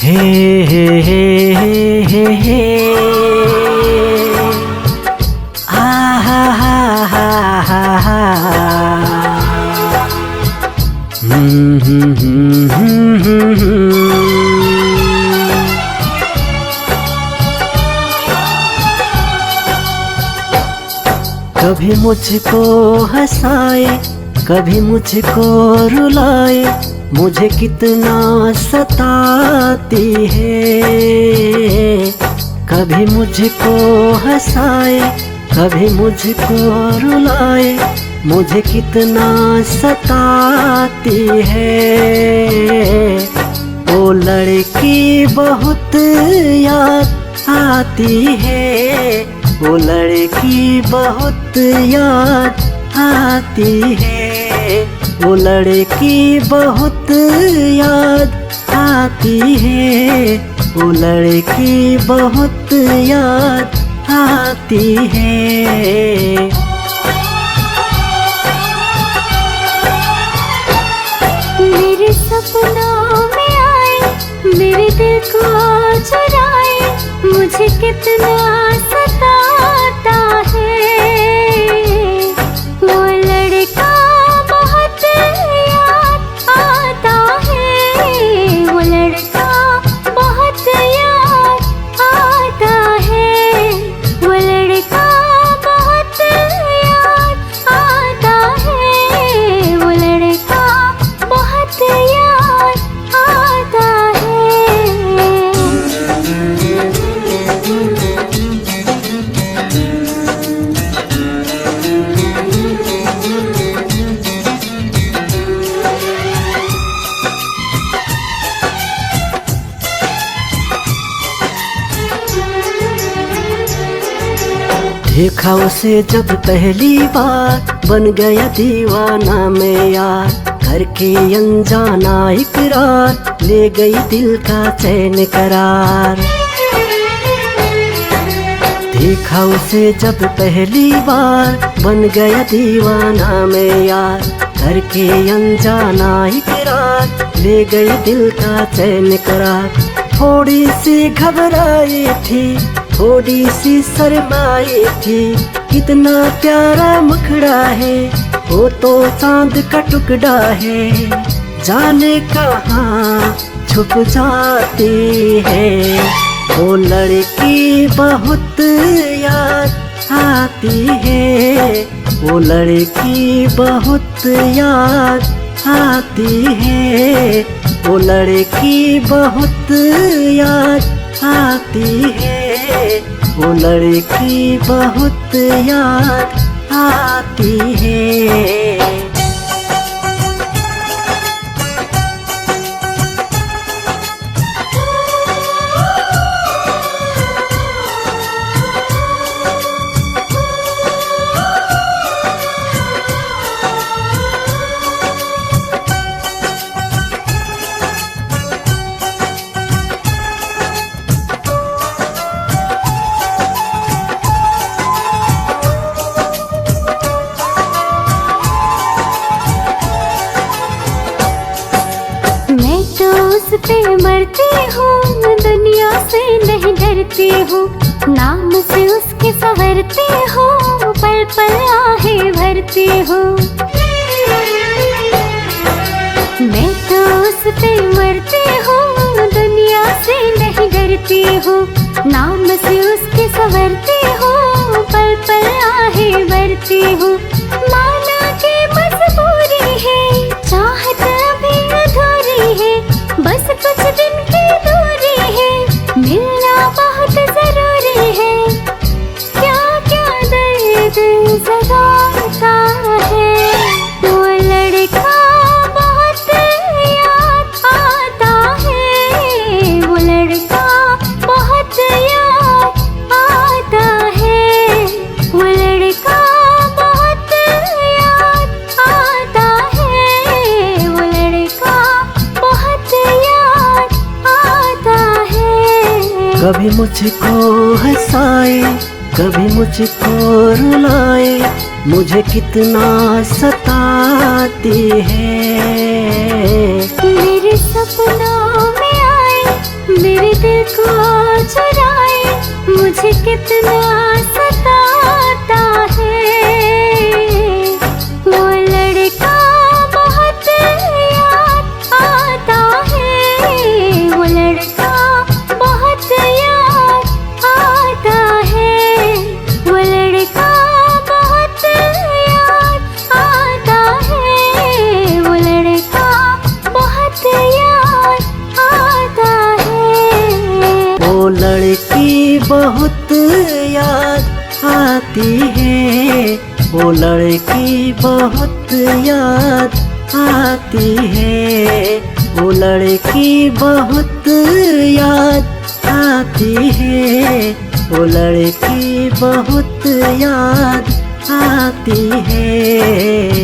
हे हे हे हे आ हा हा हा हा हा कभी मुझको हंसाए, कभी मुझको रुलाए, मुझे कितना सताती है। कभी मुझको हंसाए, कभी मुझको रुलाए, मुझे कितना सताती है। वो लड़की बहुत याद आती है, वो लड़की बहुत याद आती है, वो लड़की बहुत याद आती है, वो लड़की बहुत याद आती है। मेरे सपनों में आए, मेरे दिल को चुराए, मुझे कितना सताता है। वो लड़का बहुत याद आता है, वो लड़का बहुत याद आता है, वो लड़का बहुत याद आता है, वो लड़का बहुत याद आता है। देखा उसे जब पहली बार, बन गया दीवाना मैं यार। करके अनजाना इकरार, ले गई दिल का चैन करार। देखा उसे जब पहली बार, बन गया दीवाना मैं यार। करके अनजाना इकरार, ले गई दिल का चैन करार। थोड़ी सी घबराई थी, थोड़ी सी शर्माई थी, कितना प्यारा मुखड़ा है, वो तो चांद का टुकड़ा है। जाने कहाँ छुप जाती है, वो लड़की बहुत याद आती है, वो लड़की बहुत याद आती है, वो लड़की बहुत याद आती है, वो लड़की बहुत याद आती है। उस पे मरती हूँ, दुनिया से नहीं डरती हूँ, नाम से उसके संवरती हूँ, पल पल आहें भरती हूँ। मैं तो उस पे मरती हूँ, दुनिया से नहीं डरती हूँ, नाम से उसके संवरती हूँ, पल पल आहें भरती हूँ। माना कि मजबूरी है, चाहत अभी अधूरी है, बस कुछ दिन की दूरी है, मिलना बहुत जरूरी है। क्या क्या दर्द जगाता है, वो लड़का बहुत याद आता है, वो लड़का बहुत याद आता है, वो लड़का बहुत याद आता है, वो लड़का बहुत याद आता है। कभी मुझको हंसाए, कभी मुझको रुलाए, मुझे कितना सताती है। मेरे सपनों में आए, मेरे दिल को चुराए, मुझे कितना सताता है। वो लड़का बहुत याद आता है, वो लड़का बहुत याद आता है, वो लड़का बहुत याद आता है, वो लड़का बहुत याद आता है। वो लड़की बहुत याद आती है, वो लड़की बहुत याद आती है, वो लड़की बहुत याद आती है, वो लड़की बहुत याद आती है।